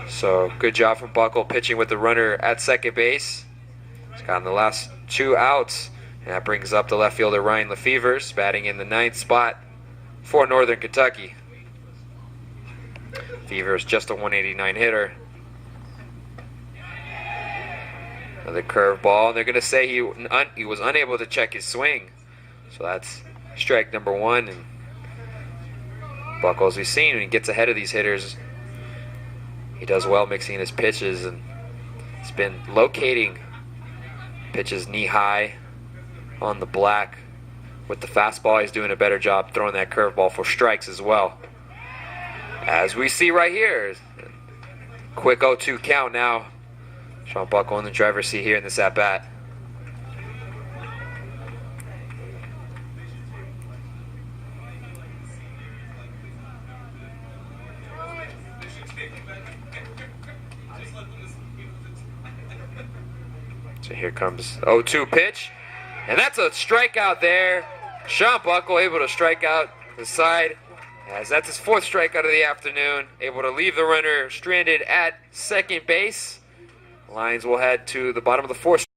So good job from Buckle pitching with the runner at second base. He's gotten the last 2 outs, and that brings up the left fielder Ryan Lefevers, batting in the 9th spot for Northern Kentucky. Lefevers just a 189 hitter. Another curveball, and they're going to say he was unable to check his swing. So that's strike number 1. And Buckle, as we've seen, when he gets ahead of these hitters, he does well mixing his pitches, and he's been locating pitches knee high on the black. With the fastball, he's doing a better job throwing that curveball for strikes as well. As we see right here, quick 0-2 count now. Sean Buckle in the driver's seat here in this at-bat. So here comes 0-2 pitch, and that's a strikeout there. Sean Buckle able to strike out the side, as that's his 4th strikeout of the afternoon. Able to leave the runner stranded at second base. Lions will head to the bottom of the 4th.